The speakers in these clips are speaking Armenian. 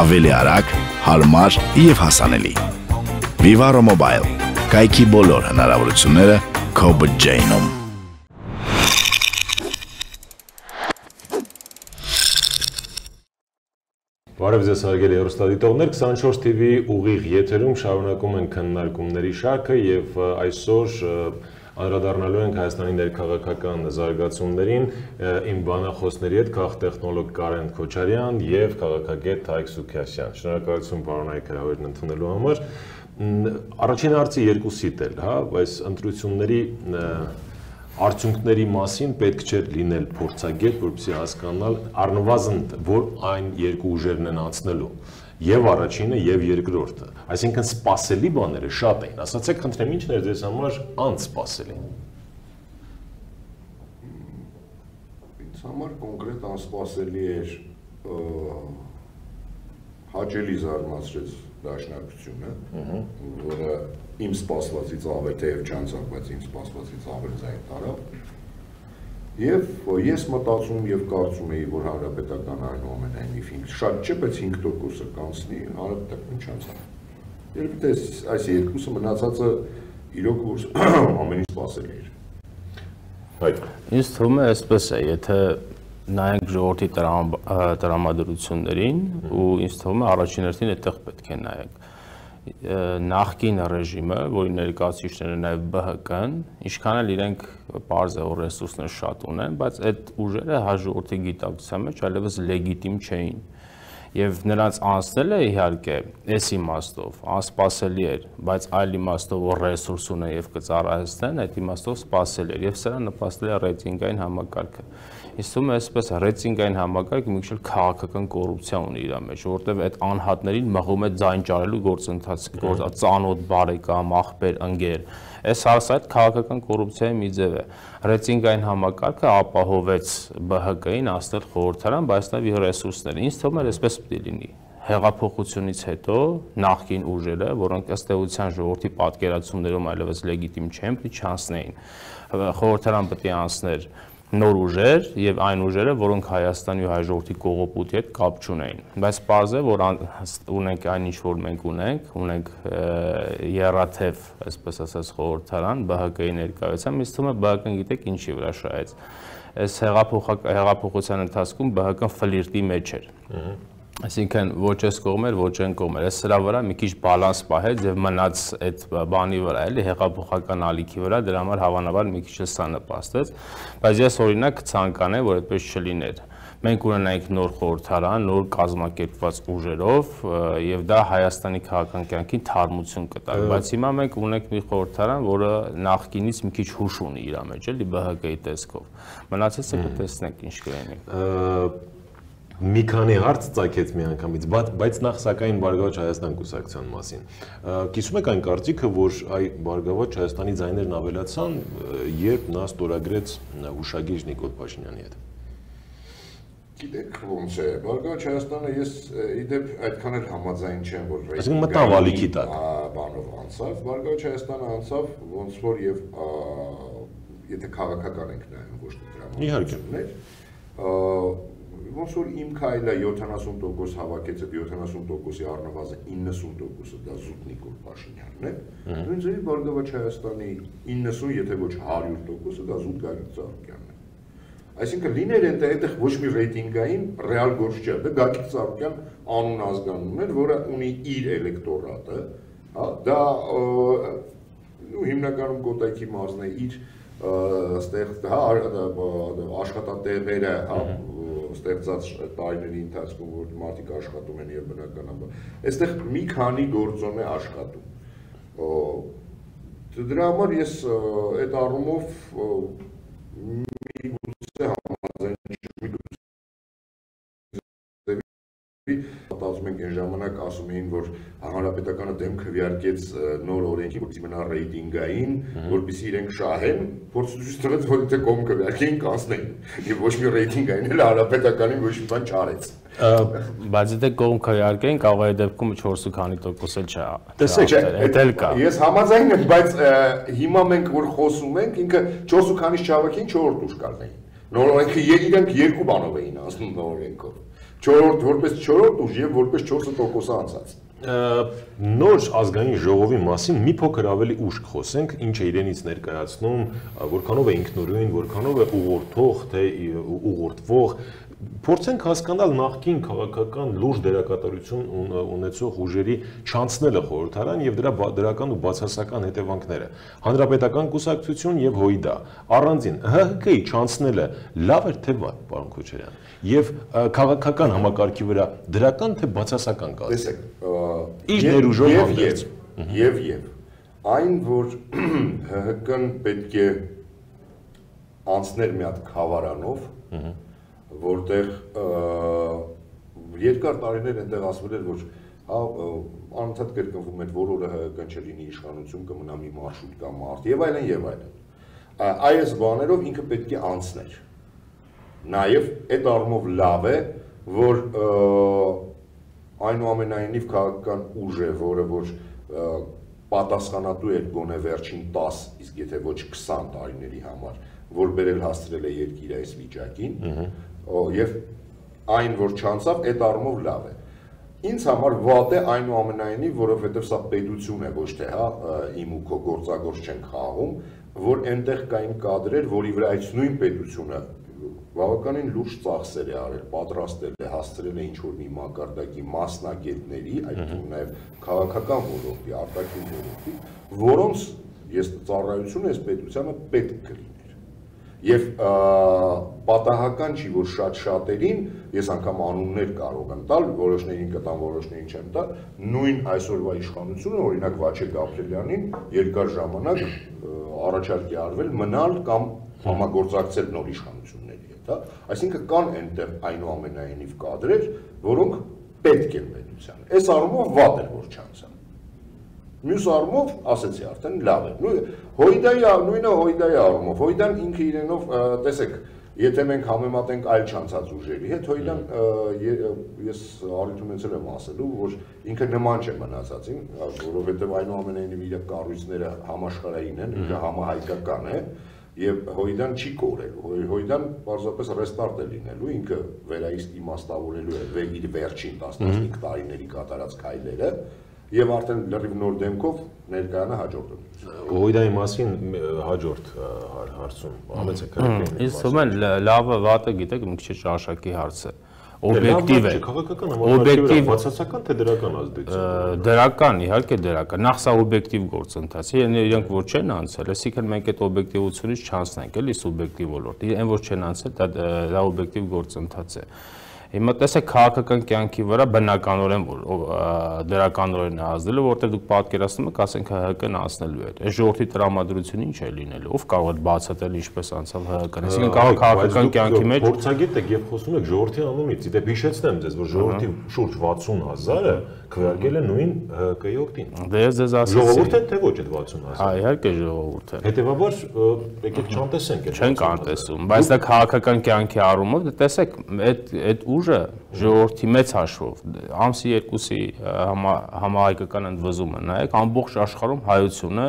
ավելի արագ, հարմար և հասանելի։ Vivaro Mobile, կայքի բոլոր հնարավորությունները քո բջջայինում։ Բարև ձեզ հարգելի հեռուստադիտողներ, 24 TV ուղիղ եթերում շարունակում ենք քննարկումների շարքը եւ այսօր անդրադառնալու ենք Հայաստանի ներքաղաքական զարգացումներին իմ բանախոսների հետ քաղտեխնոլոգ Կարեն Քոչարյան եւ քաղաքագետ Թայք Սուքիասյան։ Շնորհակալություն պարոն Այք հրավերն ընդունելու համար։ Առաջին հարցը երկուսիդ էլ, հա, այս ընտրությունների արդյունքների մասին պետք չէր լինել փորձագետ, որպեսզի հասկանալ առնվազն որ այն երկու ուժերն են անցնելու, եւ առաջինը եւ երկրորդը։ Այսինքն սպասելի բաները շատ էին։ Ասացեք, խնդրեմ, ինչն էր ձեզ համար անսպասելի։ Ինձ համար կոնկրետ անսպասելի էր հաճելի զարմացրեց դաշնակցությունը, որը իմ սպասվածից ավել, թեև չանցավ, բայց իմ սպասվածից ավել ձայն տարավ։ Եվ ես մտածում եւ կարծում էի, որ հանրապետական այնուամենայնիվ շատ չէ, բայց 5%-ը կանցնի, հանրապետական չանցավ։ Երբ թե այս երկուսը մնացածը իրոք որ ամենից սպասելի էր։ Հայտ։ Ինձ թվում է այսպես է, եթե նայենք ժողովրդի տրամադրություններին ու ինձ թվում է առաջին հերթին այդտեղ պետք է նայենք։ Նախկին ռեժիմը, որի ներկայացուցիչները նաև ԲՀԿ-ն, ինչքան էլ իրենք պարզ է որ ռեսուրսներ շատ ունեն, բայց այդ ուժերը հաջորդի գիտակցության մեջ այլևս լեգիտիմ չէին։ Եվ նրանց անցնելը իհարկե այս իմաստով անսպասելի էր, բայց այլ իմաստով որ ռեսուրս ունեն եւ կծառայեցնեն, այդ իմաստով սպասելի էր եւ սրա նպաստել է ռեյտինգային համակարգը։ Ինձ թվում է այսպես ռեյտինգային համակարգը մի քիչ քաղաքական կոռուպցիա ունի իր մեջ, որովհետեւ այդ անհատներին մղում է ձայն ճարելու գործընթացը, ծանոթ բարեկամ, ախպեր, ընկեր։ Այս հարցը քաղաքական կոռուպցիայի մի ձև է։ Ռեյտինգային համակարգը ապահովեց ԲՀԿ-ին ասնել խորհրդարան, բայց նաև իր ռեսուրսները։ Ինձ թվում է այսպես պետք է լինի։ Հեղափոխությունից հետո նախկին ուժերը, որոնք ըստ էության ժողովրդի պատկերացումներում այլևս լեգիտիմ չեն, պետք է չանցնեին։ Խորհրդարան պետք է անցներ նոր ուժեր եւ այն ուժերը, որոնք Հայաստանի ու հայ ժողովրդի կողոպուտի հետ կապ չունեին։ Բայց պարզ է, որ ունենք այն ինչ որ մենք ունենք երաթև, այսպես ասած, խորհրդարան, ԲՀԿ-ի ներկայությամբ, ինձ թվում է ԲՀԿ-ն գիտեք ինչի վրա շահեց։ Այս հեղափոխության ընթացքում ԲՀԿ-ն ֆլիրտի մեջ էր։ Այսինքն ոչ այս կողմեր, ոչ այն կողմեր։ Այս սրա վրա մի քիչ բալանս պահեց եւ մնաց այդ բանի վրա, էլի հեղափոխական ալիքի վրա, դրա համար հավանաբար մի քիչ սա նպաստեց, բայց ես օրինակ ցանկանեմ, որ այդպես չլիներ։ Մենք ունենայինք նոր խորհրդարան, նոր կազմակերպված ուժերով եւ դա Հայաստանի քաղաքական կյանքին թարմություն կտար, բայց հիմա մենք ունենք մի խորհրդարան, որը նախկինից մի քիչ հուշ ունի իր մեջ, էլի ԲՀԿ-ի տեսքով։ Մնացածը կտեսնենք ինչ կլինի։ Մի քանի հարց ծագեց մի անգամից, բայց նախ սակայն Բարգավաճ Հայաստան կուսակցության մասին։ Կիսում եք այն կարծիքը, որ այ Բարգավաճ Հայաստանի ձայներն ավելացան, երբ նա ստորագրեց հուշագիր Նիկոլ Փաշինյանի հետ։ Գիտեք ոնց է, Բարգավաճ Հայաստանը ես իդեպ այդքան էլ համաձայն չեմ, որ այսինքն մտավ ալիքի տակ բանով անցավ, Բարգավաճ Հայաստանը անցավ ոնց որ եւ եթե քաղաքական ենք նայում ոչ թե դրամատուրգներ, ոնց որ իմ քայլը 70% հավաքեց, այդ 70%-ի առնվազն 90%-ը դա զուտ Նիկոլ Փաշինյանն է, նույն ձևի Բարգավաճ Հայաստանի 90, եթե ոչ 100%-ը դա զուտ Գագիկ Ծառուկյանն է։ Այսինքն լիներ այնտեղ ոչ մի ռեյտինգային ռեալ գործ չէ, դա Գագիկ Ծառուկյան անուն ազգանունն էր, որը ունի իր էլեկտորատը, հա, դա հիմնականում Կոտայքի մարզն է, իր աշխատատեղերը, հա, ստեղծած տարիների ընթացքում, որ մարդիկ աշխատում են եւ բնականաբար, այստեղ մի քանի գործոն է աշխատում։ Դրա համար ես այդ առումով միգուցե համաձայն չեմ, մտածում ենք այն ժամանակ ասում էին, որ հանրապետականը դեմ քվեարկեց նոր օրենքի, որպեսզի մնա ռեյտինգային, որպեսզի իրենք շահեն, փորձ ցույց տվեց, որ եթե կողմ քվեարկեին, կանցնեն, եւ ոչ մի ռեյտինգային էլ հանրապետականին ոչ մի բան չարեց։ Բայց եթե կողմ քվեարկեին, կարող է դեպքում 4 քանի տոկոս էլ չա։ Տեսեք, էլ կա։ Ես համաձայն եմ, բայց հիմա մենք որ խոսում ենք, ինքը 4 քանից չհավաքին 4-րդ ուժ կազմեին։ Նոր օրենքը իրենք երկու բանով էին ասում նոր օրենքով։ որպես 4-րդ ուժ եւ որպես 4% անցած։ Նոր ազգային ժողովի մասին մի փոքր ավելի ուշ խոսենք, ինչ է իրենից ներկայացնում, որքանով է ինքնուրույն, որքանով է ուղղորդող, թե ուղղորդվող, փորձենք հասկանալ նախկին քաղաքական լուրջ դերակատարություն ունեցող ուժերի չանցնելը խորհրդարան եւ դրա դրական ու բացասական հետևանքները։ Հանրապետական կուսակցություն եւ ՀՅԴ առանձին ՀՀԿ-ի չանցնելը լավ էր թե վատ, պարոն Քոչարյան, եւ քաղաքական համակարգի վրա դրական թե բացասական կազմի։ Տեսեք, իր ներուժով եւ այն, որ ՀՀԿ-ն պետք է անցներ մի հատ խավարանով, որտեղ երկար տարիներ այնտեղ ասվել էր, որ անընդհատ կրկնվում էր, որ օրը ՀՀԿ-ն չլինի իշխանություն, կմնա մի մարշրուտ կամ մարդ եւ այլն եւ այլն։ Այս բաներով ինքը պետք է անցներ։ Նաեւ այդ առումով լավ է, որ այնուամենայնիվ քաղաքական ուժ է, որը որ պատասխանատու է գոնե վերջին 10, իսկ եթե ոչ 20 տարիների համար, որ բերել հասցրել է երկիրը այս վիճակին, եւ այն, որ չանցավ, այդ առումով լավ է։ Ինձ համար վատ է այնուամենայնիվ, որովհետեւ սա պետություն է, ոչ թե իմ ու քո գործագործ չենք խաղում, որ այնտեղ կային կադրեր, որի վրա այս նույն պետությունը բավականին լուրջ ծախսեր է արել, պատրաստել է, հասցրել է ինչ-որ մի մակարդակի մասնագետների, այդ թվում նաև քաղաքական ոլորտի, արտաքին ոլորտի, որոնց ես ծառայությունը այս պետությանը պետք կլիներ։ Եվ պատահական չի, որ շատ-շատերին, ես անգամ անուններ կարող եմ տալ, որոշներին կտամ, որոշներին չեմ տալ, նույն այսօրվա իշխանությունը, օրինակ Վաչե Գաբրելյանին երկար ժամանակ առաջարկ է արվել մնալ կամ համագործակցել նոր իշխանությունների հետ, այսինքն կան այնտեղ այնուամենայնիվ կադրեր, որոնք պետք են պետության։ Այս առումով վատ էր, որ չանցան։ Մյուս առումով, ասեցի արդեն, լավ է։ Նույնը ՀՅԴ-ի առումով, ՀՅԴ-ն ինքը իրենով, տեսեք, եթե մենք համեմատենք այլ չանցած ուժերի հետ, ՀՅԴ-ն ես առիթ ունեցել եմ ասելու, որ ինքը նման չէ մնացածին, որովհետև այնուամենայնիվ իր կառույցները համաշխարհային են, ինքը համահայկական է, եւ ՀՅԴ-ն չի կորելու, ՀՅԴ-ն պարզապես ռեստարտ է լինելու, ինքը վերաիմաստավորելու է իր վերջին 15 տարիների կատարած քայլերը եւ արդեն լրիվ նոր դեմքով ներկայանա հաջորդ ՀՅԴ-ի մասին հաջորդ հարցում ամեցեք քրակեն։ Իսկ ում լավը վատը գիտեք մի քիչ շաշակի հարց է։ Օբյեկտիվ է։ Քաղաքական համակարգի բացասական թե դրական ազդեցություն։ Դրական, իհարկե դրական։ Նախ սա օբյեկտիվ գործընթաց է, իրենք որ չեն անցել, այսինքն մենք այդ օբյեկտիվությունից չանցնենք, էլի սուբյեկտիվ ոլորտ։ Այն որ չեն անցել, դա օբյեկտիվ գործընթաց է։ Հիմա տեսեք քաղաքական կյանքի վրա բնականորեն որ դրականորեն է ազդելու, որտեղ դուք պատկերացնում եք, ասենք ՀՀԿ-ն անցնելու է։ Այս ժողովրդի տրամադրությունը ինչ է լինելու, ով կարող է բացատրել ինչպես անցավ ՀՀԿ-ն։ Այսինքն քաղաքական կյանքի մեջ փորձագետ եք եւ խոսում եք ժողովրդի անունից։ Դե հիշեցնեմ ձեզ, որ ժողովրդի շուրջ 60,000-ը քվեարկել է նույն ՀՀԿ-ի օգտին։ Դե ես ձեզ ասեցի։ Ժողովուրդ է թե ոչ այդ 60,000։ Հա, իհարկե ժողովուրդ է։ Հետևաբար եկեք չանտեսենք այդ։ Չենք անտեսում, բայց դա քաղաքական կյանքի առումով տեսեք, այդ ուժը ժողովրդի մեծ հաշվով ամսի 2-ի համահայկական ընդվզումը նայեք, ամբողջ աշխարհում հայությունը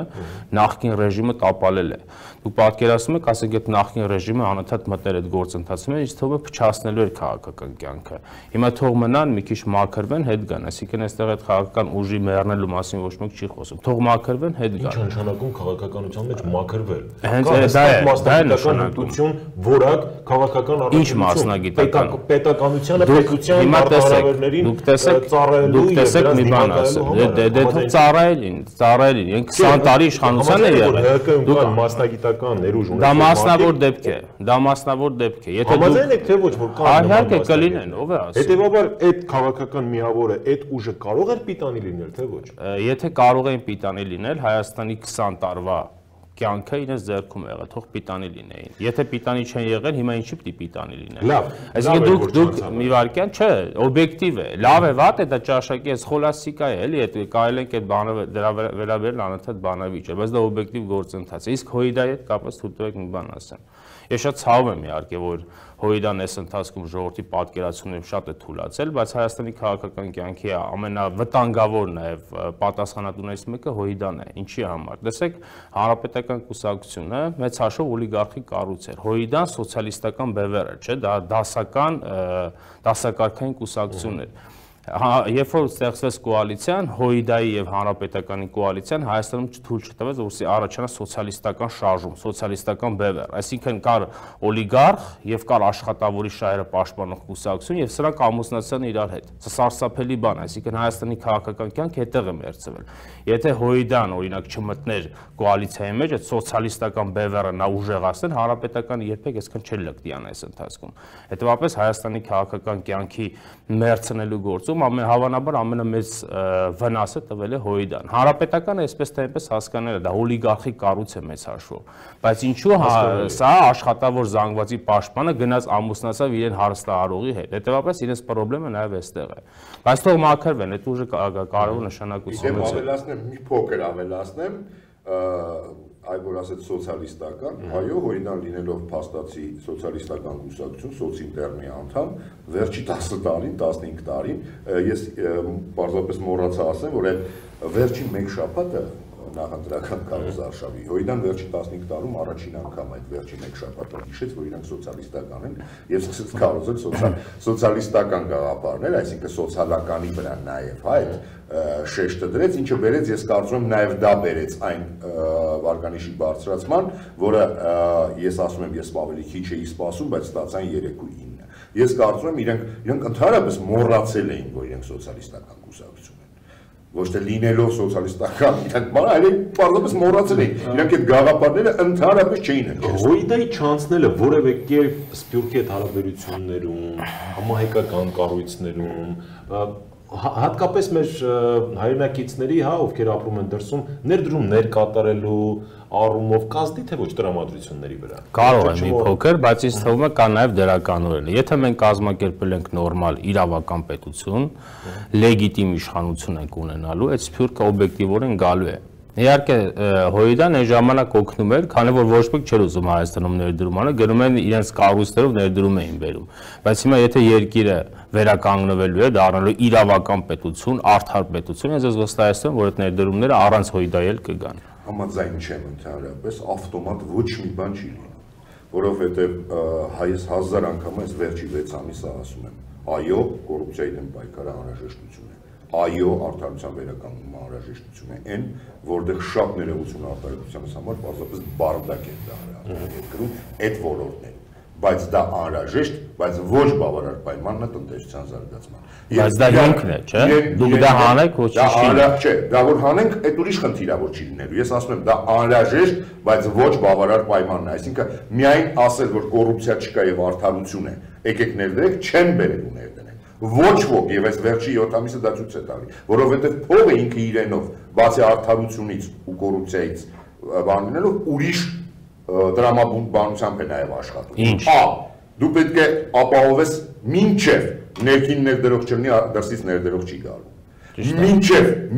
նախկին ռեժիմը տապալել է։ Դուք պատկերացնում եք, ասենք այդ նախկին ռեժիմը անընդհատ մտներ այդ գործընթացում են, իսկ թողը փչացնելու էր քաղաքական կյանքը։ Հիմա թող մնան մի քիչ մաքրվեն, հետ գան, այսինքն այստեղ այդ քաղաքական ուժի մեռնելու մասին ոչ մեկ չի խոսում։ Թող մաքրվեն, հետ գան։ Ինչ նշանակում քաղաքականության մեջ մաքրվել։ Հենց դա է նշանակություն, որակ քաղաքական առաքելություն, պետականությանը պետության արտահայտածներին ծառայելու դուք տեսեք մի բան ասեմ։ Դե թող ծառայելին, են 20 տարի իշխանության է եղել։ Դուք մասնագիտական ներուժ ունեք։ Դա մասնավոր դեպք է։ Եթե դուք համաձայն եք թե ոչ որ կան իհարկե կլինեն, ով է ասում։ Հետևաբար այդ քաղաքական միավորը, այդ ուժը կարող է պիտանի լինել թե ոչ։ Եթե կարող են պիտանի լինել, Հայաստանի 20 տարվա կյանքը իրենց ձեռքում եղել, թող պիտանի լինեին։ Եթե պիտանի չեն եղել, հիմա ինչի՞ պիտի պիտանի լինեն։ Լավ։ Այսինքն դուք մի վարքյան, չէ, օբյեկտիվ է, լավ է, վատ է, դա ճաշակի է, խոլաստիկա է, էլի, այդ կարելի է այդ բանը դրա վերաբերել անընդհատ բանավիճ է, բայց դա օբյեկտիվ գործընթաց է։ Իսկ ՀՅԴ-ի հետ կապված թույլ տվեք մի բան ասեմ։ Ես շատ ցավում եմ իհարկե, որ հոյդան այս ընթացքում ժողովրդի պատկերացումները շատ է թուլացել, բայց Հայաստանի քաղաքական կյանքի ամենավտանգավոր նաև պատասխանատուներից մեկը հոյդան է։ Ինչի համար։ Տեսեք, հանրապետական կուսակցությունը մեծ հաշվով օլիգարխիկ կառույց էր։ Հոյդան սոցիալիստական բևեռ էր, չէ՞, դա դասակարգային կուսակցություն էր։ Երբ որ ստեղծվեց կոալիցիան, Հոյդայի եւ Հանրապետականի կոալիցիան Հայաստանում թույլ չտվեց, որպեսզի առաջանա սոցիալիստական շարժում, սոցիալիստական բևեռ, այսինքն կար օլիգարխ եւ կար աշխատավորի շահերը պաշտպանող կուսակցություն եւ սրանք ամուսնացան իրար հետ։ Սա սարսափելի բան է, այսինքն Հայաստանի քաղաքական կյանքը հետեղ է մերձվել։ Եթե Հոյդան օրինակ չմտներ կոալիցիայի մեջ, այդ սոցիալիստական բևեռը նա ուժեղացներ, Հանրապետականը երբեք այսքան չէր լկտիան այս ընթացքում։ Հետևաբար Հայաստանի քաղաքական կյանքի մերձնելու գործում հավանաբար ամենամեծ վնասը տվել է Հոյդան։ Հանրապետականը այսպես թե այնպես հասկանել է, դա օլիգարխիկ կառույց է մեծ հաշվով։ Բայց ինչու սա աշխատավոր զանգվածի պաշտպանը գնաց ամուսնացավ իրեն հարստահարողի հետ։ Հետևաբար իրենց խնդրեմը նաև այստեղ է։ Բայց թող մաքրվեն, այդ ուժը կարևոր նշանակություն ունի։ Ավելացնեմ, մի փոքր ավելացնեմ, այլ որ ասեց սոցիալիստական, այո, Հոյդան լինելով փաստացի սոցիալիստական կուսակցություն, սոցինտերնի անդամ, վերջի 10 տարին, 15 տարին, ես պարզապես մոռացա ասեմ, որ այդ վերջին մեկ շաբաթը նախընտրական կառուցարշավի Հոյդան վերջի 15 տարում առաջին անգամ այդ վերջի մեկ շաբաթը հիշեց, որ իրանք սոցիալիստական են եւ սկսեց կառուցել սոցիալիստական գաղափարներ, այսինքն սոցիալականի վրա նաեւ այդ շեշտը դրեց, ինչը բերեց, ես կարծում եմ նաեւ դա բերեց այն վարկանիշի բարձրացման, որը ես ասում եմ, ես ավելի քիչ էի սպասում, բայց ստացան 3.9։ Ես կարծում եմ իրենք ընդհանրապես մոռացել էին, որ իրենք սոցիալիստական կուսակցություն են։ Ոչ թե լինելով սոցիալիստական, այլ պարզապես մոռացել էին։ Իրանք այդ գաղափարները ընդհանրապես չէին հնչեցնում։ Հոյդայի չանցնելը որևէ կերպ սփյուռքի հետ հարաբերություններում, համահայկական կառույցներում, հատկապես մեր հայրենակիցների, ովքեր ապրում են դրսում, ներդրումներ կատարելու առումով կազդի թե ոչ տրամադրությունների վրա։ Կարող է մի փոքր, բայց ինձ թվում է կա նաև դրականորեն։ Եթե մենք կազմակերպել ենք նորմալ իրավական պետություն, լեգիտիմ իշխանություն ենք ունենալու, այդ սփյուռքը օբյեկտիվորեն գալու է։ Իհարկե Հոյդան այն ժամանակ օգնում էր, քանի որ ոչ մեկ չէր ուզում Հայաստանում ներդրում անել, գնում են իրենց կառույցներով ներդրում էին բերում։ Բայց հիմա եթե երկիրը վերականգնվելու է, դառնալու իրավական պետություն, արդար պետություն, ես վստահեցնում եմ, որ այդ ներդրումները առանց Հոյդայի էլ կգան։ Համաձայն չեմ ընդհանրապես, ավտոմատ ոչ մի բան չի լինում, որովհետև հայս 1000 անգամ այս վերջի 6 ամիսը ասում եմ, այո, կոռուպցիայի դեմ պայքարը անհրաժեշտություն է, այո, արդարության վերականգնումը անհրաժեշտություն է, այն, որտեղ շատ ներողություն արտահայտությանս համար պարզապես բարդակ է դա երկրում, այդ ոլորտներում, բայց դա անհրաժեշտ, բայց ոչ բավարար պայմանն է տնտեսության զարգացման։ Բայց դա հիմքն է, չէ՞։ Դուք դա հանեք, ոչ չէ, դա որ հանենք, այդ ուրիշ խնդիր է, որ չի լինելու։ Ես ասում եմ, դա անհրաժեշտ, բայց ոչ բավարար պայմանն է, այսինքն միայն ասել, որ կոռուպցիա չկա եւ արդարություն է, եկեք ներդրեք, չեն բերելու ներդնեն։ Ոչ ոք եւ այս վերջի 7 ամիսը դա ցույց է տալի, որովհետեւ փողը ինքը իրենով, բացի արդարությունից ու կոռուպցիայից բանալով ուրիշ դրամաբանությամբ է նաև աշխատում։ Դու պետք է ապահովես մինչև ներքին ներդրող չլինի, դրսից ներդրող չի գալու։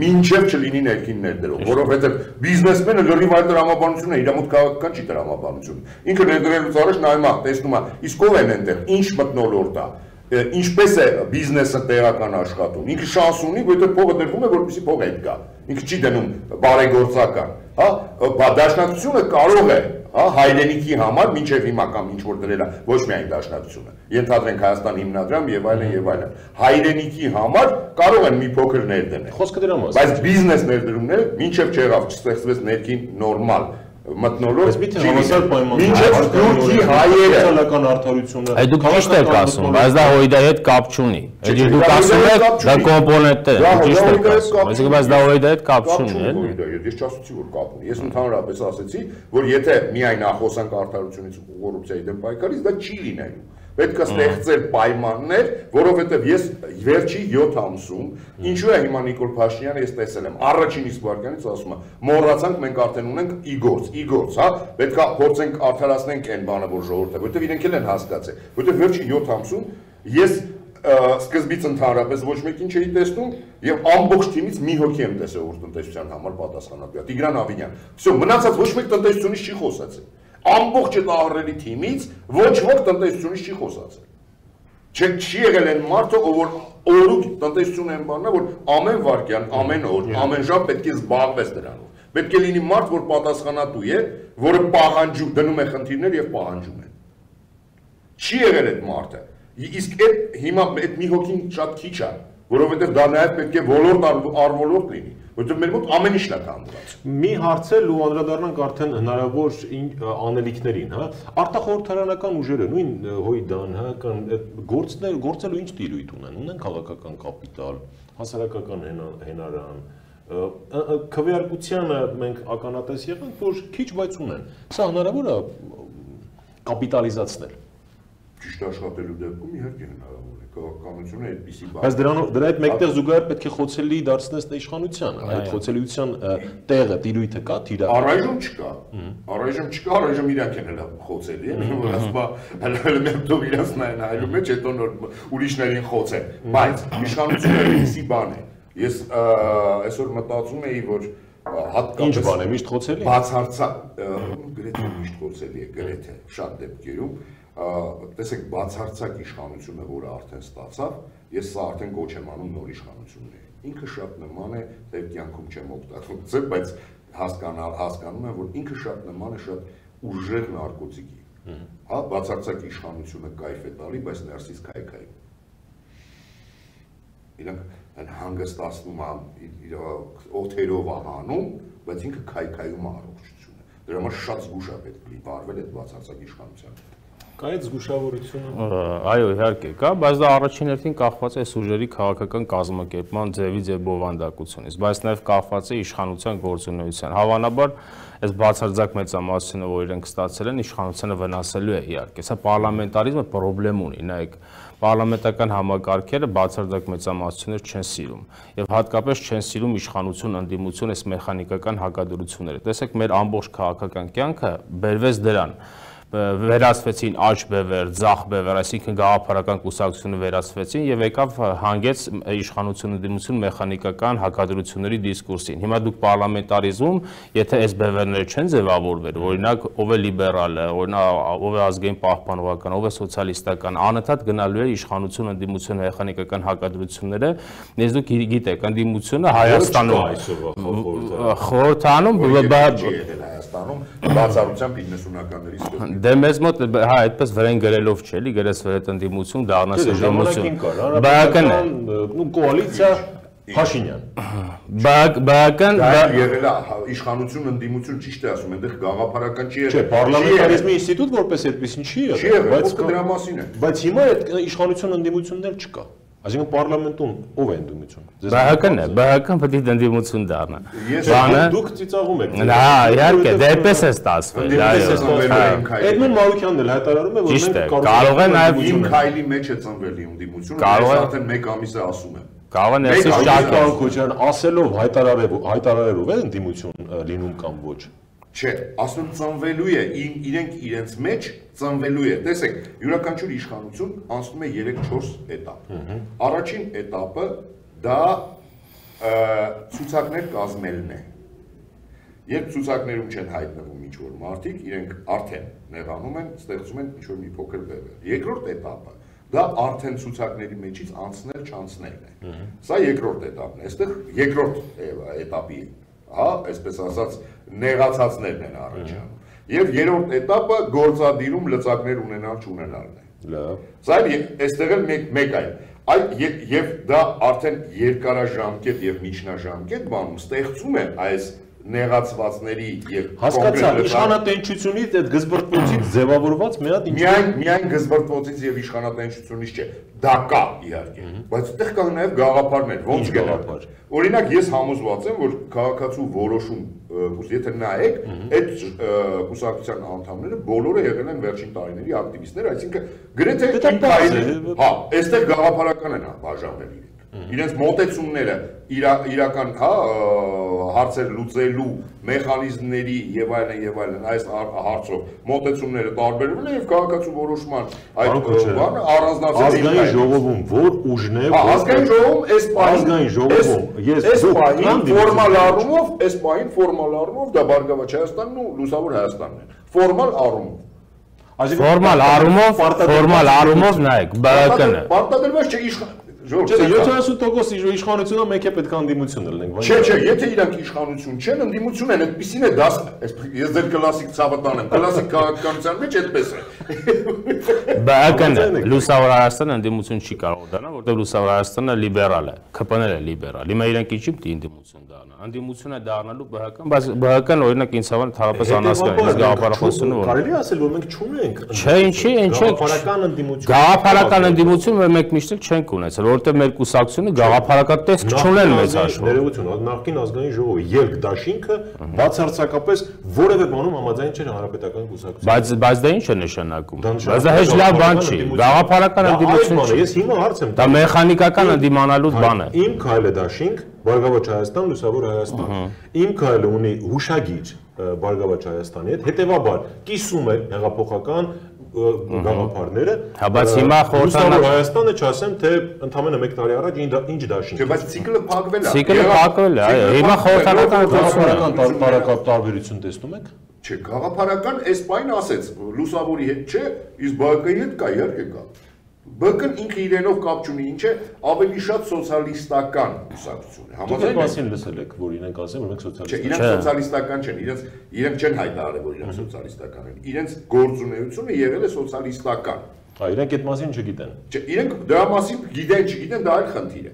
Մինչև չլինի ներքին ներդրող, որովհետև բիզնեսմենը լրիվ այլ տրամաբանություն է, իր մոտ քաղաքական չի տրամաբանություն։ Ինքը ներդրելուց առաջ նայում է, տեսնում է, իսկ ով են այնտեղ, ինչ մթնոլորտ է, ինչպես է բիզնեսը տեղական աշխատում։ Ինքը շանս ունի, որովհետև փողը դրվում է, որպեսզի փող հետ գա։ Ինքը չի դնում բարեգործական, հա, դաշնակցությունը կարող է, հա, հայրենիքի համար մինչև հիմա կամ ինչ որ դրել է, ոչ միայն դաշնակցությունը։ Ենթադրենք Հայաստան հիմնադրամ եւ այլն եւ այլն։ Հայրենիքի համար կարող են մի փոքր ներդնել։ Խոսքը դրա մասին։ Բայց բիզնես ներդրումները մինչև չեղավ, չստեղծվեց ներքին նորմալ մտնոլորտ, հավասար պայմաններ, մինչև սփյուռքի հայերը սոցիալական արդարությունը։ Այդ դուք ճիշտ եք ասում, բայց դա Հոյդայի հետ կապ չունի։ Այդ դուք ասում եք, դա կոմպոնենտ է, ճիշտ եք ասում։ Այսինքն բայց դա Հոյդայի հետ կապ չունի, էլի։ Ես չասացի, որ կապ ունի։ Ես ընդհանրապես ասացի, որ եթե միայն ախոսանք արդարությունից ու կոռուպցիայի դեմ պայքարից, դա չի լինելու։ Պետք է ստեղծել պայմաններ, որովհետև ես վերջի 7 ամսում, ինչու է հիմա Նիկոլ Փաշինյանը ես տեսել եմ, առաջին իսկ վարքյանից ասում է, մոռացանք մենք արդեն ունենք իգործ, հա, պետք է փորձենք արդարացնենք այն բանը, որ ժողովուրդը, որովհետև իրենք էլ են հասկացել, որովհետև վերջի 7 ամսում ես սկզբից ընդհանրապես ոչ մեկին չէի տեսնում եւ ամբողջ թիմից մի հոգի եմ տեսել, որ տնտեսության համար պատասխանատու է, Տիգրան Ավինյան։ Всё, մնացած ոչ մեկ տնտեսությունից չի խոսացել։ ամբողջ այդ ահռելի թիմից ոչ ոք տնտեսությունից չի խոսացել։ Չի եղել այն մարդը, որ օրուք տնտեսություն են բանա, որ ամեն վարքյան, ամեն օր, ամեն ժամ պետք է զբաղվես դրանով։ Պետք է լինի մարդ, որ պատասխանատու է, որը պահանջում, դնում է խնդիրներ եւ պահանջում է։ Չի եղել այդ մարդը։ Իսկ այդ հիմա այդ մի հոգին շատ քիչ է, որովհետեւ դա նաեւ պետք է ոլորտ առ լինի, որովհետեւ մեր մոտ ամեն ինչն է կանգնած։ Մի հարցել ու անդրադառնանք արդեն հնարավոր անելիքներին, հա։ Արտախորհրդարանական ուժերը, նույն հույդան, հա, կան այդ գործելու ինչ տիրույթ ունեն քաղաքական կապիտալ, հասարակական հենարան, քվեարկությանը մենք ականատես եղանք, որ քիչ բայց ունեն։ Սա հնարավոր է կապիտալիզացնել։ Ճիշտ աշխատելու դեպքում իհարկե հնարավոր է, քաղաքականությունը այդպիսի բան։ Բայց դրա հետ մեկտեղ զուգահեռ պետք է խոցելի դարձնես իշխանությանը, այդ խոցելիության տեղը, տիրույթը կա, Առայժմ չկա։ Առայժմ իրանք են հələ խոցելի, որ ասում հələ մենտով իրաց նայեն հայրու մեջ, հետո նոր ուրիշներին խոցեն։ Բայց իշխանությունը այդպիսի բան է։ Ես այսօր մտածում էի, որ Ինչ բան է, միշտ խոցելի։ Բացարձակ, գրեթե միշտ խոցելի է, գրեթե շատ դեպքերում, տեսեք բացարձակ իշխանությունը, որը արդեն ստացավ, ես սա արդեն կոչ եմ անում նոր իշխանությունների։ Ինքը շատ նման է, դեռ կյանքում չեմ օգտագործել, բայց հասկանում եմ, որ ինքը շատ նման է շատ ուժեղ նարկոտիկի։ Հա, բացարձակ իշխանությունը կայֆ է տալի, բայց ներսից քայքայում։ Իրանք հանգստացնում է օթերով ահանում, բայց ինքը քայքայում է առողջությունը։ Դրա համար շատ զգուշ է պետք է վարվել այդ բացարձակ իշխանությանը։ Կա այդ զգուշավորությունը։ Այո, իհարկե կա, բայց դա առաջին հերթին կախված է ուժերի քաղաքական կազմակերպման ձևից եւ բովանդակությունից, բայց նաեւ կախված է իշխանության գործունեության։ Հավանաբար այս բացարձակ մեծամասնությունը, որ իրենք ստացել են, իշխանությանը վնասելու է իհարկե։ Սա պարլամենտարիզմը խնդրեմ ունի, նայեք, պարլամենտական համակարգերը բացարձակ մեծամասնություններ չեն սիրում եւ հատկապես չեն սիրում իշխանություն, ընդդիմություն, այս մեխանիկական հակադրությունները։ Տեսեք, մեր ամբողջ քաղաքական կյանքը բերվեց դրան։ Վերացվեցին աճ բևեր, ձախ բևեր, այսինքն գաղափարական կուսակցությունը վերացվեցին եւ եկավ հանգեց իշխանություն ընդդիմություն մեխանիկական հակադրությունների դիսկուրսին։ Հիմա դուք պարլամենտարիզմում, եթե այս բևերները չեն ձևավորվել, օրինակ ով է լիբերալը, օրինակ ով է ազգային պահպանողական, ով է սոցիալիստական, անընդհատ գնալու է իշխանություն ընդդիմություն մեխանիկական հակադրությունները, ես դուք գիտեք, ընդդիմությունը Հայաստանում խորհրդանում բացառությամբ 90-ականների Դե մեզ մոտ հա այդպես վրան գրելով չէ, էլի գրես վրա ընդդիմություն, դառնաս ընդդիմություն։ Բական է։ Ну կոալիցիա Փաշինյան։ Բական եղել է իշխանություն ընդդիմություն ճիշտ է ասում, այնտեղ գաղափարական չի եղել։ Չէ, պարլամենտարիզմի ինստիտուտ որպես այդպեսին չի եղել, բայց դրա մասին է։ Բայց հիմա այդ իշխանություն ընդդիմություններ չկա։ Այսինքն պարլամենտում ով է ընդդիմություն։ Բական է, բական պետք է ընդդիմություն դառնա։ Բանը դուք ծիծաղում եք։ Հա, իհարկե, դեպպես է ստացվել, այո։ Էդմոն Մարուկյանն էլ հայտարարում է, որ մենք կարող է նաև իմ քայլի մեջ է ծնվելի ընդդիմությունը, ես արդեն 1 ամիս է ասում եմ։ Կարող է ներսից Ճական Քոչարյան ասելով հայտարարելով է ընդդիմություն լինում կամ ոչ։ Չէ, ասում ծնվելու է, իրենք իրենց մեջ ծնվելու է։ Տեսեք, յուրաքանչյուր իշխանություն անցնում է 3-4 էտապ։ Առաջին էտապը դա ցուցակներ կազմելն է։ Երբ ցուցակներում չեն հայտնվում ինչ-որ մարդիկ, իրենք արդեն նեղանում են, ստեղծում են ինչ-որ մի փոքր բևեր։ Երկրորդ էտապը դա արդեն ցուցակների մեջից անցնել չանցնելն է։ Սա երկրորդ էտապն է։ Այստեղ երկրորդ էտապի հա, այսպես ասած, նեղացածներն են առաջանում։ Եվ երրորդ էտապը գործադիրում լծակներ ունենալ չունենալն է։ Լավ։ Սա այստեղ էլ մեկ այլ եւ դա արդեն երկարաժամկետ եւ միջնաժամկետ բանում ստեղծում է այս նեղացվածների եւ հասկացա, իշխանատենչությունից այդ գզբրտոցից ձևավորված մի հատ միայն գզբրտոցից եւ իշխանատենչությունից չէ, դա կա իհարկե, բայց այդտեղ կա նաեւ գաղափարներ, ոնց գաղափար։ Օրինակ ես համոզված եմ, որ քաղաքացու որոշում, եթե նայեք, այդ կուսակցության անդամները բոլորը եղել են վերջին տարիների ակտիվիստներ, այսինքն գրեթե հա, այստեղ գաղափարական են բաժանվել իրենք։ իրենց մոտեցումները իրական հարցեր լուծելու մեխանիզմների եւ այլն այս հարցով մոտեցումները տարբերվում են եւ քաղաքացու որոշման այդ բանը առանձնացած ազգային ժողովում որ ուժն է ազգային ժողովում ազգային ժողովում ես ֆորմալ առումով դա Բարգավաճ Հայաստանն ու Լուսավոր Հայաստանն են ֆորմալ առումով Ֆորմալ առումով նայեք, ԲՀԿ-ն է։ Պարտադրված չէ 70% իշխանությունը մեկ է պետք է ընդդիմություն լինենք։ Չէ, եթե իրանք իշխանություն չեն, ընդդիմություն են, այդպեսին է դա, ես ձեր կլասիկ ցավը տանեմ, կլասիկ քաղաքականության մեջ այդպես է։ ԲՀԿ-ն է, Լուսավոր Հայաստանը ընդդիմություն չի կարող դառնալ, որտեղ Լուսավոր Հայաստանը լիբերալ է, ՔՊՆ-ն է լիբերալ։ Հիմա իրանք ինչի՞ պիտի ընդդիմություն դառնան։ Ընդդիմություն է դառնալու ԲՀԿ-ն, բայց ԲՀԿ-ն օրինակ ինձ համար թարապես անհասկան է, իսկ գաղափարախոսությունը որ։ Կարելի է ասել, որ մենք չունենք։ Չէ, ինչի, գաղափարական ընդդիմություն։ Գաղափարական ընդդիմություն մենք միշտ չենք ունեցել, որովհետև մեր կուսակցությունը գաղափարական տեսք չունեն մեծ հաշվով։ Ներողություն, նախկին ազգային ժողովը ելք դաշինքը բացարձակապես որևէ բանում համաձայն չէր հանրապետական կուսակցությունը։ Բայց դա ինչ է նշանակում։ Բայց դա հեչ լավ բան չի։ Գաղափարական ընդդիմություն չի։ Ես հիմա հարց եմ տալիս։ Դա մեխանիկական ընդդիմանալու բան է։ Իմ քայլը դաշինք, Բարգավաճ Հայաստան, Լուսավոր Հայաստան։ Իմ քայլը ունի հուշագիր Բարգավաճ Հայաստանի հետ, հետևաբար կիսում է հեղափոխական գաղափարները։ Բայց հիմա Լուսավոր Հայաստանը չասեմ, թե ընդամենը 1 տարի առաջ ինչ դաշինք։ Չէ, բայց ցիկլը փակվել է։ Ցիկլը փակվել է, այո։ Հիմա խորհրդանական տարբերություն տեսնում եք։ Չէ, գաղափարական այս բանը ասեց, Լուսավորի հետ չէ, իսկ ԲՀԿ-ի հետ կա, իհարկե կա։ ԲՀԿ-ն ինքը իրենով կապ չունի, ինչ է, ավելի շատ սոցիալիստական կուսակցություն է։ Համաձայն մասին լսել եք, որ իրենք ասեն, որ մենք Չէ, սոցիալիստական իրենք սոցիալիստական չեն, իրենք չեն հայտարարել, որ իրենք սոցիալիստական են։ Իրենց գործունեությունը եղել է սոցիալիստական։ Իրենք այդ մասին չգիտեն։ Չէ, իրենք դրա մասին գիտեն, չգիտեն, դա այլ խնդիր է։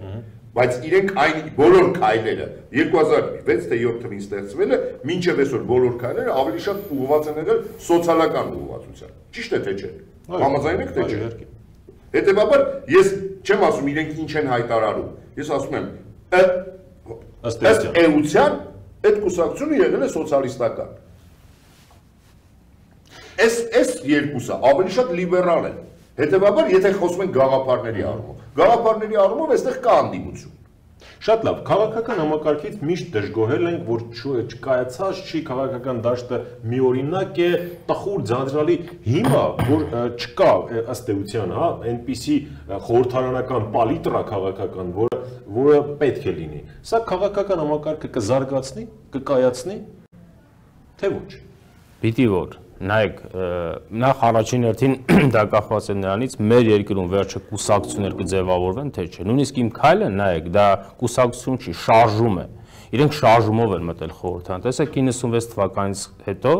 Բայց իրենք այն բոլոր քայլերը 2006 թե 7 թվականին ստեղծվել է, մինչև այսօր բոլոր քայլերը ավելի շատ ուղղված են եղել սոցիալական ուղղվածության։ Ճիշտ է թե չէ։ Համաձայն եք թե չէ։ Հետևաբար ես չեմ ասում իրենք ինչ են հայտարարում։ Ես ասում եմ ըստ էության այդ կուսակցությունը եղել է սոցիալիստական։ Այս երկուսը ավելի շատ լիբերալ են։ Հետևաբար եթե խոսում ենք գաղափարների առումով այստեղ կա անդիմություն։ Շատ լավ, քաղաքական համակարգից միշտ դժգոհել ենք, որ չկայացած չի քաղաքական դաշտը միօրինակ է, տխուր, ձանձրալի։ Հիմա որ չկա ըստ էության, այնպիսի խորհրդարանական պալիտրա քաղաքական, որը պետք է լինի։ Սա քաղաքական համակարգը կզարգացնի, կկայացնի, թե ոչ։ Պիտի որ նայեք, նախ առաջին հերթին դա կախված է նրանից, մեր երկրում վերջը կուսակցություններ կձևավորվեն, թե չէ։ Նույնիսկ իմ քայլը նայեք, դա կուսակցություն չի, շարժում է։ Իրենք շարժումով են մտել խորհրդարան։ Տեսեք 96 թվականից հետո,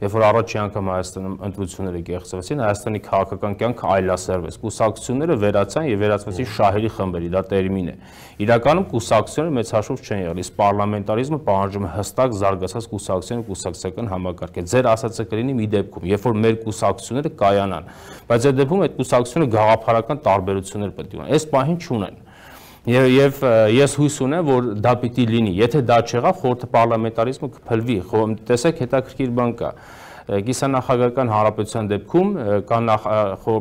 երբ որ առաջին անգամ Հայաստանում ընտրությունները կեղծվեցին, Հայաստանի քաղաքական կյանքը այլասերվեց։ Կուսակցությունները վերացան եւ վերածվեցին շահերի խմբերի, դա տերմին է։ Իրականում կուսակցությունները մեծ հաշվով չեն եղել, իսկ պարլամենտարիզմը պահանջում է հստակ զարգացած կուսակցության ու կուսակցական համակարգ։ Ձեր ասածը կլինի մի դեպքում, երբ որ մեր կուսակցությունները կայանան, բայց այդ դեպքում այդ կուսակցությունը գաղափարական տարբերություններ պետք է ունենան։ Այս պահին չունեն։ Եվ ես հույս ունեմ, որ դա պիտի լինի, եթե դա չեղավ, խորհրդի պարլամենտարիզմը կփլվի, տեսեք հետաքրքիր բան կա, կիսանախագահական հանրապետության դեպքում կա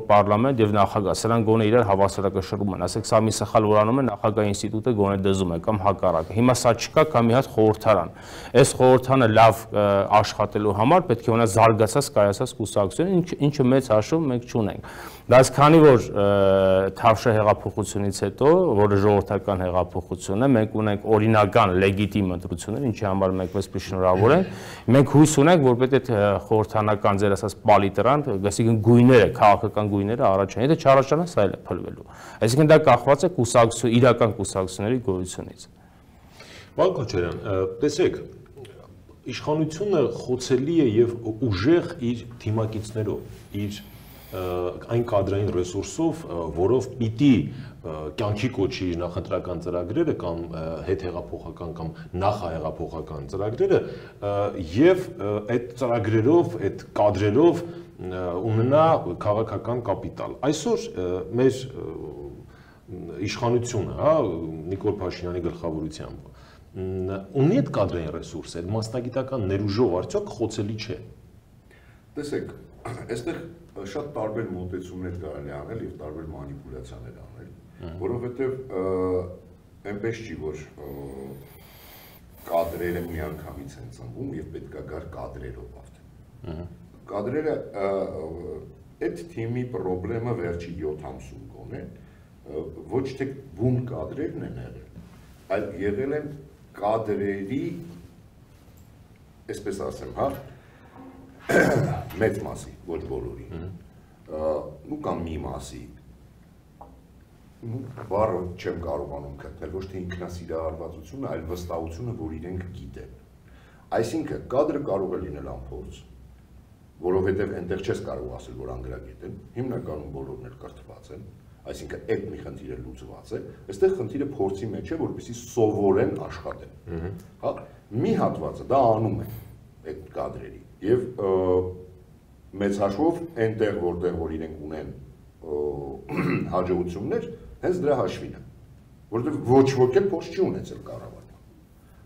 պարլամենտ եւ նախագահ, սրանք գոնե իրար հավասարակշռում են, ասեք սա մի սխալ որանում է նախագահ ինստիտուտը գոնե դզում է կամ հակառակը, հիմա սա չկա կամ մի հատ խորհրդարան, այս խորհրդարանը լավ աշխատելու համար պետք է ունենա զարգացած կայացած կուսակցություն, ինչը մեծ հաշվով մենք չունենք։ Բայց քանի որ Թավշյա հեղափոխությունից հետո, որը ժողովրդական հեղափոխություն է, մենք ունենք օրինական լեգիտիմ ընտրություններ, ինչի համար մենք մեզ շնորհավոր ենք, մենք հույս ունենք, որ պետք է խորհրդանական ձեր ասած պալիտրան, այսինքն գույները, քաղաքական գույները առաջան, եթե չառաջանա, սա էլ է փլվելու։ Այսինքն դա կախված է կուսակցություն, իրական կուսակցությունների գոյությունից։ Պարոն Քոչարյան, տեսեք, իշխանությունը խոցելի է եւ ուժեղ իր թիմակիցներով, իր այն կադրային ռեսուրսով, որով պիտի կյանքի կոչի նախընտրական ծրագրերը կամ հետհեղափոխական կամ նախահեղափոխական ծրագրերը եւ այդ ծրագրերով, այդ կադրերով ունենա քաղաքական կապիտալ։ Այսօր մեր իշխանությունը, Նիկոլ Փաշինյանի գլխավորությամբ ունի այդ կադրային ռեսուրսը, այդ մասնագիտական ներուժով արդյոք խոցելի չէ։ Տեսեք, այստեղ շատ տարբեր մոտեցումներ կարելի անել եւ տարբեր մանիպուլյացիաներ անել, որովհետեւ այնպես չի, որ կադրերը միանգամից են ծնվում եւ պետք է գար կադրերով ավտեն։ Կադրերը այդ թիմի խնդրումը վերջի 7 ամսում գոնե ոչ թե բուն կադրերն են եղել, այլ եղել են կադրերի, այսպես ասեմ, հա, մեծ մասի, ոչ բոլորի, ու կամ մի մասի, բառը չեմ կարողանում գտնել, ոչ թե ինքնասիրահարվածությունը, այլ վստահությունը, որ իրենք գիտեն։ Այսինքն, կադրը կարող է լինել անփորձ, որովհետև այնտեղ չես կարող ասել, որ անգրագետ են, հիմնականում բոլորն էլ կրթված են, այսինքն այդ մի խնդիրը լուծված է, այստեղ խնդիրը փորձի մեջ է, որպեսզի սովորեն աշխատեն։ Հա, մի հատվածը դա անում է այդ կադրերի եւ մեծ հաշվով այնտեղ որ իրենք ունեն հաջողություններ, հենց դրա հաշվին է, որովհետեւ ոչ ոք էլ փորձ չի ունեցել կառավարման։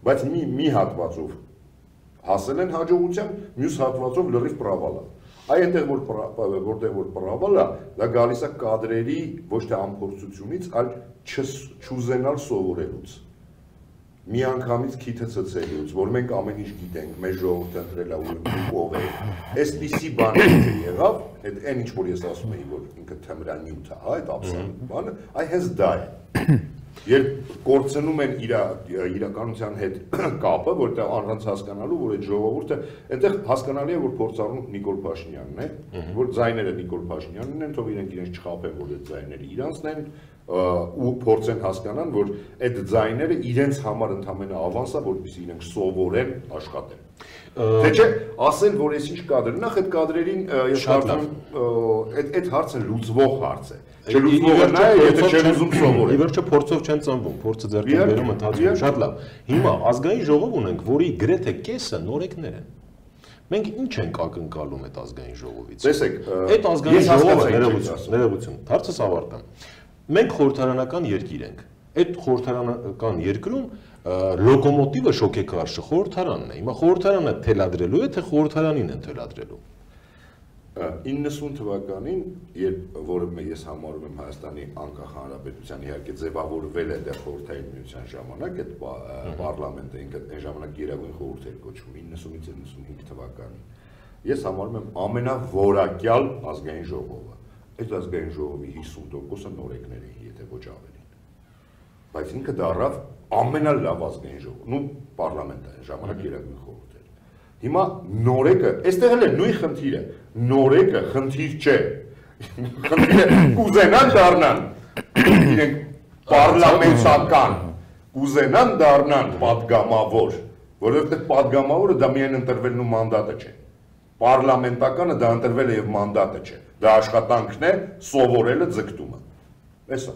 Բայց մի հատվածով հասել են հաջողության, մյուս հատվածով լրիվ պրավալ է։ Այ այնտեղ որտեղ որ պրավալ է, դա գալիս է կադրերի ոչ թե անփորձությունից, այլ չուզենալ սովորելուց։ Միանգամից քիթը ցցելուց, որ մենք ամեն ինչ գիտենք, մեր ժողովուրդը ընտրել է ու ով է։ Այսպիսի բաներ եղավ, այդ այն ինչ որ ես ասում էի, որ ինքը թմրանյութ է, հա, այդ աբսոլյուտ բանը, այ հենց դա է։ Երբ կորցնում են իրականության հետ կապը, որտեղ առանց հասկանալու, որ այդ ժողովուրդը, այնտեղ հասկանալի է, որ փորձառու Նիկոլ Փաշինյանն է, որ ձայները Նիկոլ Փաշինյանն են, թող իրենք իրենց չխաբեն, որ այդ ձայները իրանցն են, ու փորձեն հասկանան, որ այդ ձայները իրենց համար ընդհանրապես ավանս է, որպեսզի իրենք սովորեն աշխատել։ Թե չէ, ասել, որ այս ինչ կադրեր, նախ այդ կադրերին ես կարծում այդ հարցը լուծվող հարց է։ Չլուծվողը նա է, եթե չեն ուզում սովորել։ Ի վերջո փորձով չեն ծնվում, փորձը ձեռք են բերում ընթացքում։ Շատ լավ։ Հիմա ազգային ժողով ունենք, որի գրեթե կեսը նորեկներ են։ Մենք ինչ ենք ակնկալում այդ ազգային ժողովից։ Տեսեք, այդ ազգային ժողովը ներողություն, հարցս ավարտեմ։ Մենք խորհրդարանական երկիր ենք։ Այդ խորհրդարանական երկրում լոկոմոտիվը շոկեքարշը խորհրդարանն է։ Հիմա խորհրդարանը թելադրելու է, թե խորհրդարանին են թելադրելու։ 90 թվականին, երբ որը ես համարում եմ Հայաստանի անկախ հանրապետության իհարկե ձևավորվել է դեռ խորհրդային միության ժամանակ, այդ պարլամենտը ինքը այն ժամանակ Երևանի խորհուրդ էր կոչվում 90-ից 95 թվականին։ Ես համարում եմ ամենավորակյալ ազգային ժողովը։ Այդ ազգային ժողովի 50%-ը նորեկներ էին, եթե ոչ ավելին։ Բայց ինքը դառավ ամենալավ ազգային ժողով, նու պարլամենտը այն ժամանակ Երևանի խորհուրդ էր։ Հիմա նորեկը, այստեղ էլ է նույն խնդիրը, նորեկը խնդիր չէ։ Խնդիրը կուզենան դառնան իրենք պարլամենտական, կուզենան դառնան պատգամավոր, որովհետև պատգամավորը դա միայն ընտրվելն ու մանդատը չէ։ Պարլամենտականը դա ընտրվել է եւ մանդատը չէ։ Դա աշխատանքն է, սովորելը, ձգտումը։ Էսա։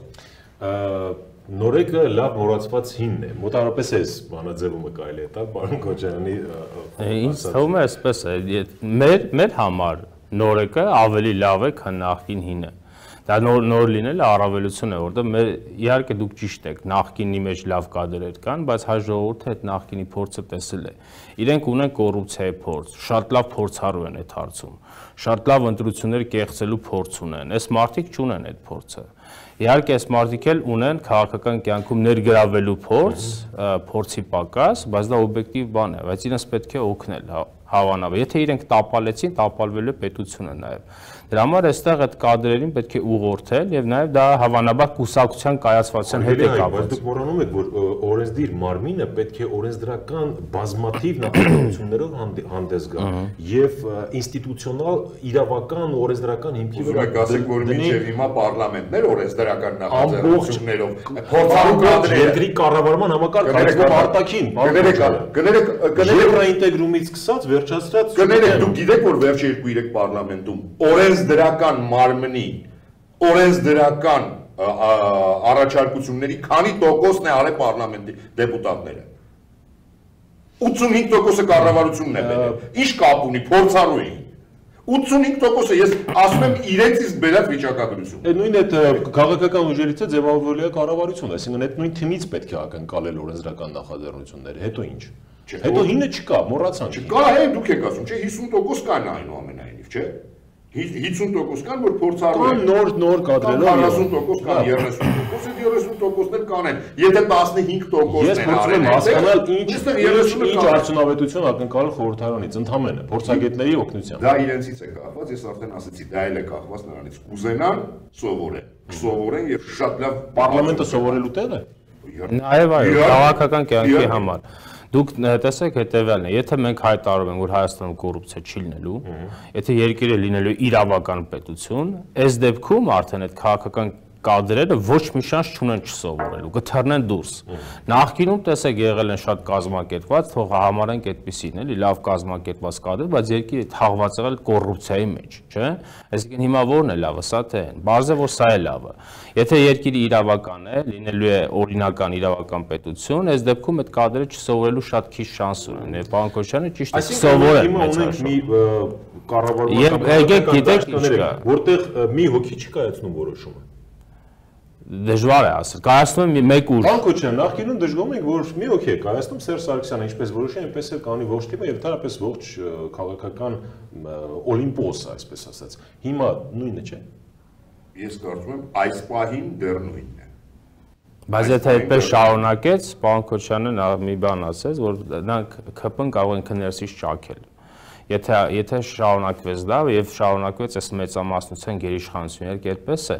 Նորեկը լավ մոռացված հինն է։ Մոտավորապես էս բանաձևումը կարելի է տալ պարոն Քոչարյանի ինձ թվում է այսպես է, մեր համար նորեկը ավելի լավ է, քան նախկին հինը։ Դա նոր լինելը առավելություն է, որտեղ իհարկե դուք ճիշտ եք, նախկինի մեջ լավ կադրեր կան, բայց հայ ժողովուրդը այդ նախկինի փորձը տեսել է։ Իրենք ունեն կոռուպցիայի փորձ, շատ լավ փորձառու են այդ հարցում, շատ լավ ընտրություններ կեղծելու փորձ ունեն։ Այս մարդիկ չունեն այդ փորձը։ Իհարկե այս մարդիկ էլ ունեն քաղաքական կյանքում ներգրավելու փորձի պակաս, բայց դա օբյեկտիվ բան է, բայց իրենց պետք է օգնել հավանաբար։ Եթե իրենք տապալեցին, տապալվելու է պետությունը նաև։ Դրա համար այստեղ այդ կադրերին պետք է ուղղորդել եւ նաև դա հավանաբար կուսակցության կայացվածության հետ է կապված։ Բայց դուք մոռանում եք, որ օրենսդիր մարմինը պետք է օրենսդրական բազմաթիվ նախաձեռնություններով հանդես գա եւ ինստիտուցիոնալ իրավական ու օրենսդրական հիմքի վրա ասեք, որ մինչեւ հիմա պարլամենտներ օրենսդրական նախաձեռնություններով փորձառու կադրեր երկրի կառավարման համակարգ արտաքին եվրոինտեգրումից սկսած վերջացրած կներեք դուք գիտեք որ վերջի 2-3 պարլամենտում օրենսդրական մարմնի օրենսդրական առաջարկությունների քանի տոկոսն է արել պարլամենտի դեպուտատները 85%-ը կառավարությունն է բերել ինչ կապ ունի փորձառու էին 85%-ը ես ասում եմ իրենց իսկ բերած վիճակագրություն Այդ նույն այդ քաղաքական ուժերից է ձևավորվել է կառավարությունը այսինքն այդ նույն թիմից պետք է ակնկալել օրենսդրական նախաձեռնությունները հետո ինչ Հետո հինը չկա, մոռացանք։ Չկա, հենց դուք եք ասում, չէ, 50% կան այնուամենայնիվ, չէ։ 50% կան, որ փորձառու են։ Կան նոր կադրելով 40% կան, 30%, 30% էլ կանեն։ Եթե 15%-ն Ես փորձում եմ հասկանալ ինչ արդյունավետություն ակնկալել խորհրդարանից ընդհանրապես փորձագետների օգնությամբ։ Դա իրենցից է կախված, ես արդեն ասացի, դա էլ է կախված նրանից։ Կուզենան սովորեն եւ շատ լավ պարլամենտը սովորելու տեղ է։ Նաեւ այո, քաղաքական կյանքի համար։ Դուք տեսեք հետևյալն է, եթե մենք հայտարարում ենք, որ Հայաստանում կոռուպցիա չի լինելու, եթե երկիրը լինելու իրավական պետություն, այս դեպքում արդեն այդ քաղաքական կադրերը ոչ մի շանս չունեն չսովորելու, կթռնեն դուրս։ Նախկինում տեսեք եղել են շատ կազմակերպված, թող համարենք այդպեսին, էլի լավ կազմակերպված կադրեր, բայց երկիրը թաղված եղել կոռուպցիայի մեջ, չէ՞։ Այսինքն հիմա ո՞րն է լավը, սա թե այն։ Բարձր որ սա է լավը։ Եթե երկիրը իրավական է, լինելու է օրինական իրավական պետություն, այս դեպքում այդ կադրերը չսովորելու շատ քիչ շանս ունեն։ Եվ պարոն Քոչյանը ճիշտ է, սովորեն մեծ կառավարական որտեղ մի հոգի չի կայացնում որոշումը։ Դժվար է ասել։ Կայացնում եմ մեկ ուժ։ Պարոն Քոչյան, նախկինում դժգոհում ենք, որ մի հոգի է կայացնում Սերժ Սարգսյանը, ինչպես որոշել, այնպես էլ կանի ողջ թիմը եւ ընդհանրապես ողջ քաղաքական օլիմպոսը, այսպես ասած։ Հիմա նույնը չէ։ Ես կարծում եմ այս պահին դեռ նույնն է։ Բայց եթե այդպես շարունակեց, պարոն Քոչյանը մի բան ասեց, որ նրանք ԿՓ-ն կարող են ներսից ճաքել։ Եթե շարունակվեց դա եւ շարունակվեց այս մեծամասնության գերիշխանությունը, այդպես է,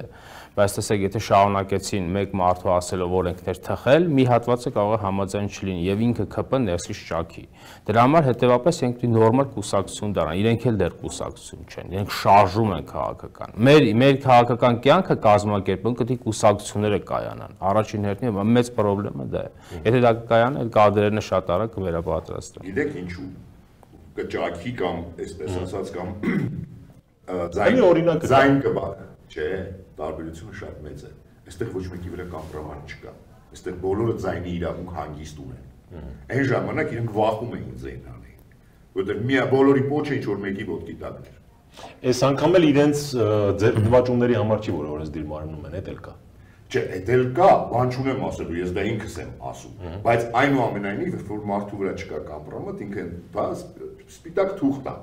բայց տեսեք, եթե շարունակեցին մեկ մարդու ասելով, որ ենք թխել, մի հատվածը կարող է համաձայն չլինի եւ ինքը ԿՊ-ն ներսից ճաքի։ Դրա համար հետեւապես ենք պիտի նորմալ կուսակցություն դառնան, իրենք էլ դեռ կուսակցություն չեն, իրենք շարժում են քաղաքական։ Մեր քաղաքական կյանքը կազմակերպում կտի կուսակցությունները կայանան։ Առաջին հերթին մեծ խնդրեմը դա է։ Եթե դա կկայանա, այդ կադրերն շատ արագ կվերապատրաստեն։ Գիտեք ինչու կճաքի կամ այսպես ասած կամ ձայն կբաք, չէ, տարբերությունը շատ մեծ է։ Այստեղ ոչ մեկի վրա կամպրոմատ չկա։ Այստեղ բոլորը ձայնի իրավունք հանգիստ ունեն։ Այն ժամանակ իրենք վախում էին ձայն անել, որտեղ մի բոլորի պոչը ինչ որ մեկի ոտքի տակն էր։ Այս անգամ էլ իրենց ձեռնվածումների համար չի, որ օրենս դիրմարանում են, էդ էլ կա։ Չէ, այդ էլ կա, բան չունեմ ասելու, ես դա ինքս եմ ասում, բայց այնուամենայնիվ, որ մարդու վրա չկա կամպրոմատ, ինքը դա սպիտակ թուղթ է։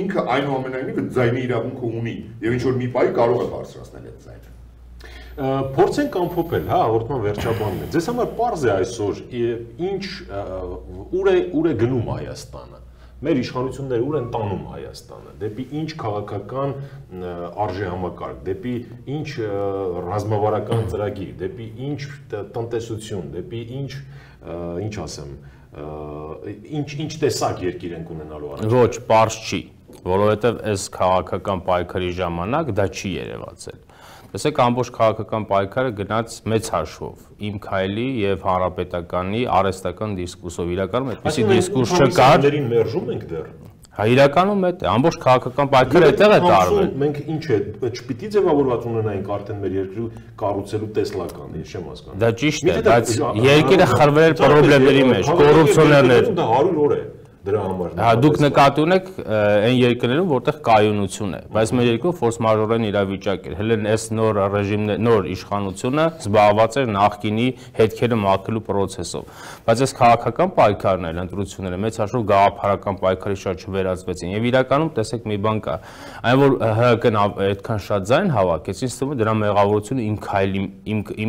Ինքը այնուամենայնիվ ձայնի իրավունքը ունի եւ ինչ որ մի պահի կարող է բարձրացնել այդ ձայնը։ Փորձենք ամփոփել, հա, հաղորդման վերջաբանն է։ Ձեզ համար պարզ է այսօր ինչ ուր է գնում Հայաստանը։ Մեր իշխանությունները ուր են տանում Հայաստանը, դեպի ինչ քաղաքական արժեհամակարգ, դեպի ինչ ռազմավարական ծրագիր, դեպի ինչ տնտեսություն, դեպի ինչ ասեմ, ինչ տեսակ երկիր ենք ունենալու առաջ։ Ոչ, պարզ չի, որովհետև այս քաղաքական պայքարի ժամանակ դա չի երևացել։ Տեսեք, ամբողջ քաղաքական պայքարը գնաց մեծ հաշվով, իմ քայլի եւ հանրապետականի արհեստական դիսկուրսով, իրականում այդպիսի դիսկուրս չկար։ Այսինքն ներժում ենք դեռ։ Հա, իրականում է, ամբողջ քաղաքական պայքարը այդտեղ է տարվել։ Մենք ինչ է, չպիտի ձևավորված ունենայինք արդեն մեր երկրի կառուցելու տեսլական, ես չեմ հասկանում։ Դա ճիշտ է, բայց երկիրը խրվել խնդիրների մեջ, կոռուպցիոներներ։ Դա 100 օր է։ Դրա համար։ Հա, դուք նկատի ունեք այն երկրներում, որտեղ կայունություն է, բայց մեր երկրում ֆորս մաժորային իրավիճակ էր։ Հենց այս նոր ռեժիմն, նոր իշխանությունը զբաղված էր նախկինի հետքերը մաքրելու process-ով։ Բայց այս քաղաքական պայքարներն, ընտրությունները մեծ հաշվով գաղափարական պայքարի շատ չվերածվեցին։ Եվ իրականում տեսեք մի բան կա, այն որ ՀՀԿ-ն այդքան շատ ձայն հավաքեց, ինձ թվում է դրա մեղավորությունը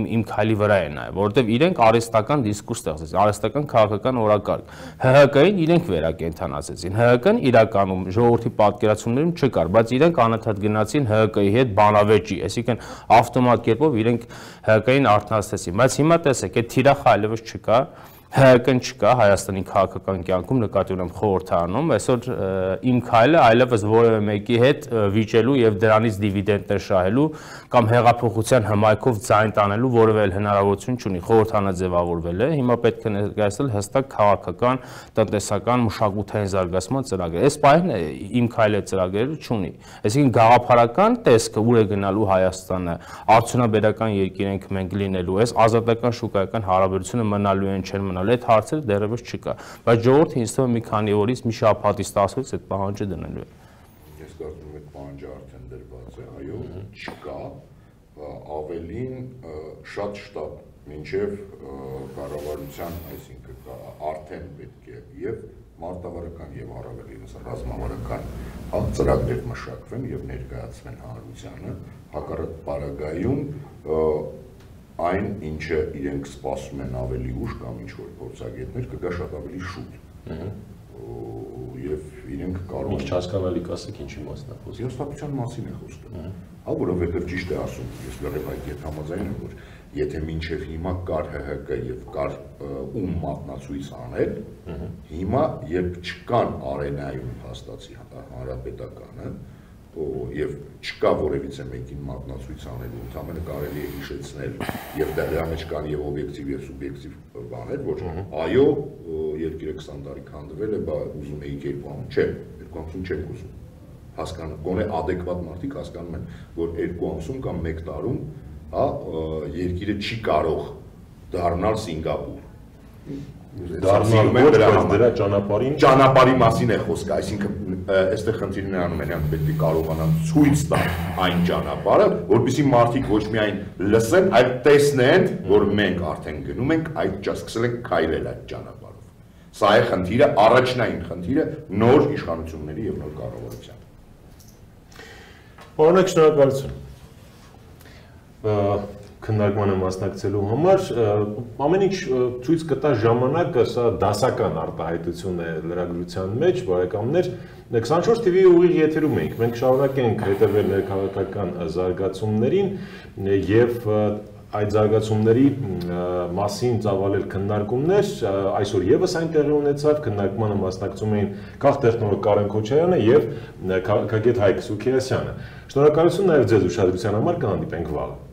իմ քայլի վրա է նայ, որովհետև իրենք արհեստական դիսկուրս ստեղծեցին, արհեստական քաղաքական օրակարգ։ ՀՀԿ-ին իրենք կենթանացեցին։ ՀՀԿ-ն իրականում ժողովրդի պատկերացումներում չկար, բայց իրենք անընդհատ գնացին ՀՀԿ-ի հետ բանավեճի, այսինքն ավտոմատ կերպով իրենք ՀՀԿ-ին արթնացրեցին։ Բայց հիմա տեսեք, այդ թիրախը այլևս չկա, ՀՀԿ-ն չկա Հայաստանի քաղաքական կյանքում, նկատի ունեմ խորհրդարանում, այսօր իմ քայլը այլևս որևէ մեկի հետ վիճելու եւ դրանից դիվիդենտներ շահելու կամ հեղափոխության հմայքով ձայն տանելու որևէ հնարավորություն չունի։ Խորհրդարանը ձևավորվել է, հիմա պետք է ներկայացնել հստակ քաղաքական, տնտեսական, մշակութային զարգացման ծրագիր։ Այս պահին իմ քայլը ծրագրերը չունի։ Այսինքն գաղափարական տեսքը ուր է գնալու Հայաստանը, արդյունաբերական երկիր ենք մենք լինելու, այս ազատական շուկայական հարաբերությունը մնալու են չեն մնալու, այդ հարցերը դեռևս չկա, բայց ժողովուրդը ինձ թվում է մի քանի օրից, մի շաբաթից 10 օրից այդ պահանջը դնելու է։ Ես կարծում եմ այդ պահանջը արդեն դրված է, այո, չկա, ավելին շատ շտապ մինչև կառավարության, այսինքն արդեն պետք է եւ մարտավարական եւ առավել ևս ռազմավարական ծրագրեր մշակվեն եւ ներկայացվեն հանրությանը, հակառակ պարագայում այն ինչը իրենք սպասում են ավելի ուշ կամ ինչ-որ փորձագետներ կգա շատ ավելի շուտ։ Եվ իրենք կարող են հասկանալի կասեք ինչի մասն է խոսքը։ Հաստատության մասին է խոսքը։ Հա, որովհետև ճիշտ է ասում, ես լրիվ այդ հետ համաձայն եմ, որ եթե մինչև հիմա կար ՀՀԿ եւ կար ում մատնացույց անել, հիմա երբ չկան արենայում հաստատի հանրապետականը, եւ չկա որևիցե մեկին մատնացույց անելու, ընդհանրապես կարելի է հիշեցնել եւ դրա մեջ կան եւ օբյեկտիվ եւ սուբյեկտիվ բաներ, որ այո, երկիրը 20 տարի քանդվել է, բա ուզում էիք երկու ամսում, չէ, երկու ամսում չեք ուզում։ Հասկանում, գոնե adekvat մարդիկ հասկանում են, որ երկու ամսում կամ մեկ տարում, հա, երկիրը չի կարող դառնալ Սինգապուր։ Դառնալ ոչ, բայց դրա ճանապարհի մասին է խոսքը, այսինքն այստեղ խնդիրն է անում են, պետք է կարողանան ցույց տալ այն ճանապարհը, որպեսզի մարդիկ ոչ միայն լսեն, այլ տեսնեն, որ մենք արդեն գնում ենք, այդ սկսել ենք քայլել այդ ճանապարհով։ Սա է խնդիրը, առաջնային խնդիրը նոր իշխանությունների եւ նոր կառավարության։ Օրինակ, շնորհակալություն։ Քննարկմանը մասնակցելու համար ամեն ինչ ցույց կտա ժամանակը, սա դասական արտահայտություն է լրագրության մեջ, բարեկամներ, 24 TV-ի ուղիղ եթերում ենք, մենք շարունակենք հետևել ներքաղաքական զարգացումներին եւ այդ զարգացումների մասին ծավալել քննարկումներ, այսօր եւս այն տեղի ունեցավ, քննարկմանը մասնակցում էին քաղտեխնոլոգ Կարեն Քոչարյանը եւ քաղաքագետ Հայկ Սուքիասյանը։ Շնորհակալություն նաեւ ձեզ ուշադրության համար, կհանդիպենք վաղը։